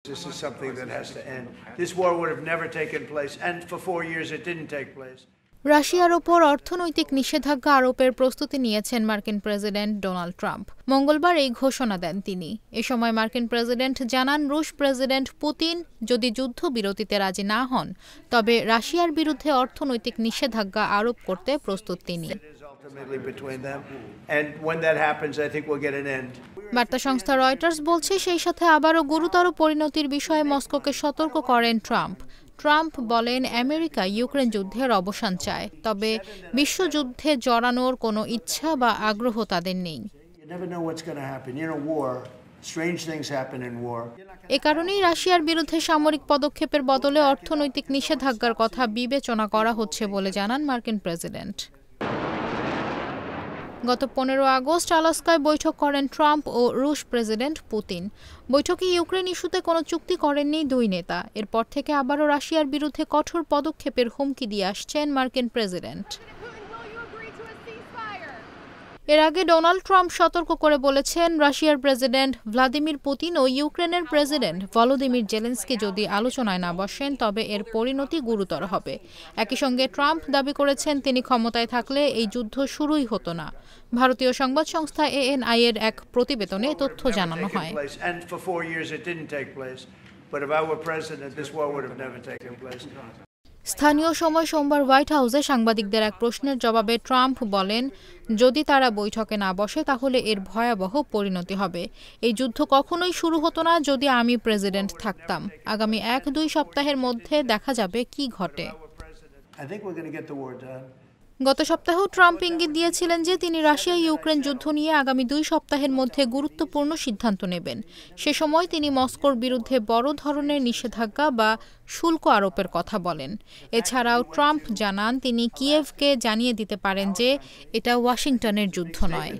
This is something that has to end. This war would have never taken place, and for 4 years it didn't take place. রাশিয়ার ওপর অর্থনৈতিক নিষেধাজ্ঞা আরোপের প্রস্তুতি নিয়েছেন মার্কিন প্রেসিডেন্ট ডোনাল্ড ট্রাম্প। মঙ্গলবার এই ঘোষণা দেন তিনি। এ সময় মার্কিন প্রেসিডেন্ট জানান, রুশ প্রেসিডেন্ট পুতিন যদি যুদ্ধবিরতিতে রাজি না হন, তবে রাশিয়ার বিরুদ্ধে অর্থনৈতিক নিষেধাজ্ঞা আরোপ করতে প্রস্তুত তিনি। বার্তা সংস্থা রয়টার্স বলছে, সেই সাথে আবারও গুরুতর পরিণতির বিষয়ে মস্কোকে সতর্ক করেন ট্রাম্প। ট্রাম্প বলেন, আমেরিকা ইউক্রেন যুদ্ধের অবসান চায়, তবে বিশ্বযুদ্ধে জড়ানোর কোনো ইচ্ছা বা আগ্রহ তাদের নেই। এ কারণেই রাশিয়ার বিরুদ্ধে সামরিক পদক্ষেপের বদলে অর্থনৈতিক নিষেধাজ্ঞার কথা বিবেচনা করা হচ্ছে বলে জানান মার্কিন প্রেসিডেন্ট। গত 15 আগস্ট আলাস্কায় বৈঠক করেন ট্রাম্প ও রুশ প্রেসিডেন্ট পুতিন। বৈঠকে ইউক্রেন ইস্যুতে কোনো চুক্তি করেননি দুই নেতা। এরপর থেকে আবারও রাশিয়ার বিরুদ্ধে কঠোর পদক্ষেপের হুমকি দিয়ে আসছেন মার্কিন প্রেসিডেন্ট। এর আগে ডোনাল্ড ট্রাম্প সতর্ক করে বলেছেন, রাশিয়ার প্রেসিডেন্ট ভ্লাদিমির পুতিন ও ইউক্রেনের প্রেসিডেন্ট ভলোদিমির জেলেনস্কি যদি আলোচনায় না বসেন, তবে এর পরিণতি গুরুতর হবে। একই সঙ্গে ট্রাম্প দাবি করেছেন, তিনি ক্ষমতায় থাকলে এই যুদ্ধ শুরুই হতো না। ভারতীয় সংবাদ সংস্থা ANI এর এক প্রতিবেদনে তথ্য জানানো হয়। স্থানীয় সময় সোমবার হোয়াইট হাউসে সাংবাদিকদের এক প্রশ্নের জবাবে ট্রাম্প বলেন, যদি তারা বৈঠকে না বসে তাহলে এর ভয়াবহ পরিণতি হবে। এই যুদ্ধ কখনোই শুরু হতো না যদি আমি প্রেসিডেন্ট থাকতাম। আগামী 1-2 সপ্তাহের মধ্যে দেখা যাবে কি ঘটে। গত সপ্তাহেও ট্রাম্প ইঙ্গিত দিয়েছিলেন যে তিনি রাশিয়া ইউক্রেন যুদ্ধ নিয়ে আগামী 2 সপ্তাহের মধ্যে গুরুত্বপূর্ণ সিদ্ধান্ত নেবেন। সে সময় তিনি মস্কোর বিরুদ্ধে বড় ধরনের নিষেধাজ্ঞা বা শুল্ক আরোপের কথা বলেন। এছাড়াও ট্রাম্প জানান, তিনি কিয়েভকে জানিয়ে দিতে পারেন যে এটা ওয়াশিংটনের যুদ্ধ নয়।